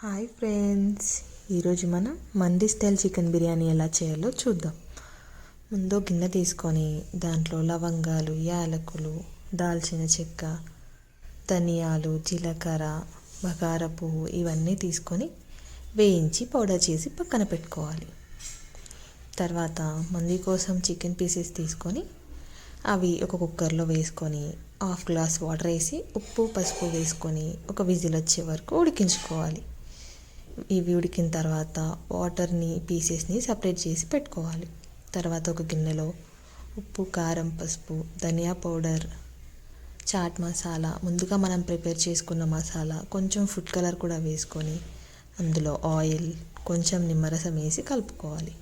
Hi friends, ఈరోజు మనం మంది స్టైల్ చికెన్ బిర్యానీ ఎలా చేయాలో చూద్దాం. ముందు గిన్నె తీసుకొని దాంట్లో లవంగాలు, యాలకులు, దాల్చిన చెక్క, ధనియాలు, జీలకర్ర, బగారా పువ్వు ఇవన్నీ తీసుకొని వేయించి పౌడర్ చేసి పక్కన పెట్టుకోవాలి. తర్వాత మంది కోసం చికెన్ పీసెస్ తీసుకొని అవి ఒక కుక్కర్లో వేసుకొని హాఫ్ గ్లాస్ వాటర్ వేసి ఉప్పు పసుపు వేసుకొని ఒక విజిల్ వచ్చే వరకు ఉడికించుకోవాలి. ఇవి ఉడికిన తర్వాత వాటర్ని పీసెస్ని సపరేట్ చేసి పెట్టుకోవాలి. తర్వాత ఒక గిన్నెలో ఉప్పు, కారం, పసుపు, ధనియా పౌడర్, చాట్ మసాలా, ముందుగా మనం ప్రిపేర్ చేసుకున్న మసాలా, కొంచెం ఫుడ్ కలర్ కూడా వేసుకొని అందులో ఆయిల్, కొంచెం నిమ్మరసం వేసి కలుపుకోవాలి.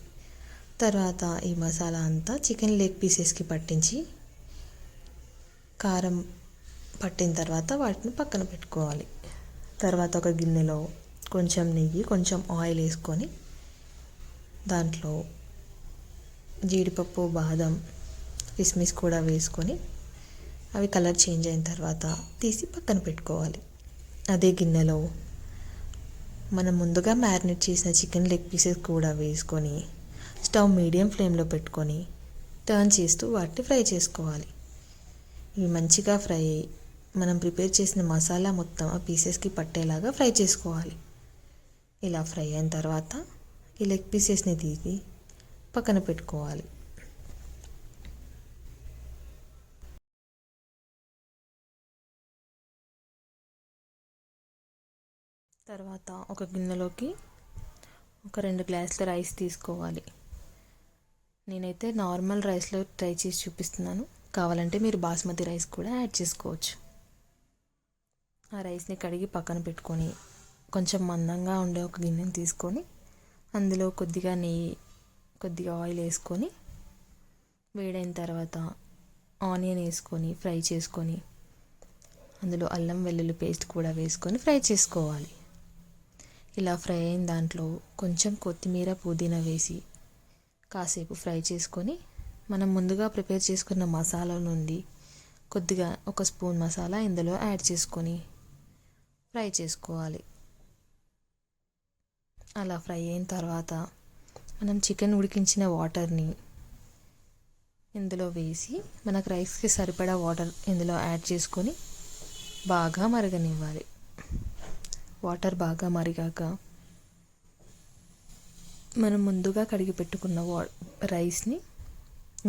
తర్వాత ఈ మసాలా అంతా చికెన్ లెగ్ పీసెస్కి పట్టించి కారం పట్టిన తర్వాత వాటిని పక్కన పెట్టుకోవాలి. తర్వాత ఒక గిన్నెలో కొంచెం నెయ్యి, కొంచెం ఆయిల్ వేసుకొని దాంట్లో జీడిపప్పు, బాదం, కిస్మిస్ కూడా వేసుకొని అవి కలర్ చేంజ్ అయిన తర్వాత తీసి పక్కన పెట్టుకోవాలి. అదే గిన్నెలో మనం ముందుగా మ్యారినేట్ చేసిన చికెన్ లెగ్ పీసెస్ కూడా వేసుకొని స్టవ్ మీడియం ఫ్లేమ్లో పెట్టుకొని టర్న్ చేస్తూ వాటిని ఫ్రై చేసుకోవాలి. ఇవి మంచిగా ఫ్రై అయ్యి మనం ప్రిపేర్ చేసిన మసాలా మొత్తం ఆ పీసెస్కి పట్టేలాగా ఫ్రై చేసుకోవాలి. ఇలా ఫ్రై అయిన తర్వాత ఈ లెగ్ పీసెస్ని తీసి పక్కన పెట్టుకోవాలి. తర్వాత ఒక గిన్నెలోకి ఒక 2 గ్లాసుల రైస్ తీసుకోవాలి. నేనైతే నార్మల్ రైస్లో ట్రై చేసి చూపిస్తున్నాను, కావాలంటే మీరు బాస్మతి రైస్ కూడా యాడ్ చేసుకోవచ్చు. ఆ రైస్ని కడిగి పక్కన పెట్టుకొని కొంచెం మందంగా ఉండే ఒక గిన్నెని తీసుకొని అందులో కొద్దిగా నెయ్యి, కొద్దిగా ఆయిల్ వేసుకొని వేడైన తర్వాత ఆనియన్ వేసుకొని ఫ్రై చేసుకొని అందులో అల్లం వెల్లుల్లి పేస్ట్ కూడా వేసుకొని ఫ్రై చేసుకోవాలి. ఇలా ఫ్రై అయిన దాంట్లో కొంచెం కొత్తిమీర, పుదీనా వేసి కాసేపు ఫ్రై చేసుకొని మనం ముందుగా ప్రిపేర్ చేసుకున్న మసాలా నుండి కొద్దిగా ఒక స్పూన్ మసాలా ఇందులో యాడ్ చేసుకొని ఫ్రై చేసుకోవాలి. అలా ఫ్రై అయిన తర్వాత మనం చికెన్ ఉడికించిన వాటర్ని ఇందులో వేసి మనకు రైస్కి సరిపడా వాటర్ ఇందులో యాడ్ చేసుకొని బాగా మరగనివ్వాలి. వాటర్ బాగా మరిగాక మనం ముందుగా కడిగి పెట్టుకున్న రైస్ని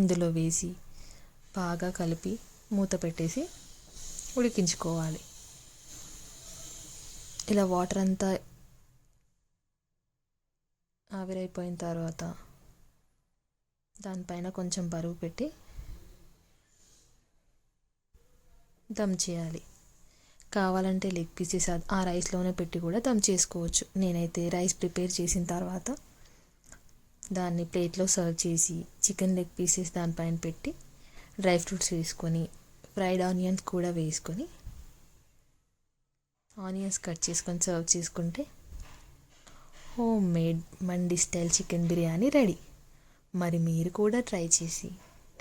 ఇందులో వేసి బాగా కలిపి మూత పెట్టేసి ఉడికించుకోవాలి. ఇలా వాటర్ అంతా ఆవిరైపోయిన తర్వాత దానిపైన కొంచెం బరువు పెట్టి దమ్ చేయాలి. కావాలంటే లెగ్ పీసెస్ ఆ రైస్లోనే పెట్టి కూడా దమ్ చేసుకోవచ్చు. నేనైతే రైస్ ప్రిపేర్ చేసిన తర్వాత దాన్ని ప్లేట్లో సర్వ్ చేసి చికెన్ లెగ్ పీసెస్ దానిపైన పెట్టి డ్రై ఫ్రూట్స్ వేసుకొని ఫ్రైడ్ ఆనియన్స్ కూడా వేసుకొని ఆనియన్స్ కట్ చేసుకొని సర్వ్ చేసుకుంటే homemade mandi style chicken biryani ready. మరి మీరు కూడా ట్రై చేసి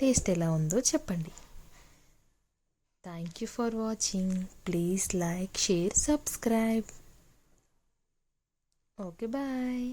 టేస్ట్ ఎలా ఉందో చెప్పండి. Thank you for watching. Please like, share, subscribe. Okay, bye.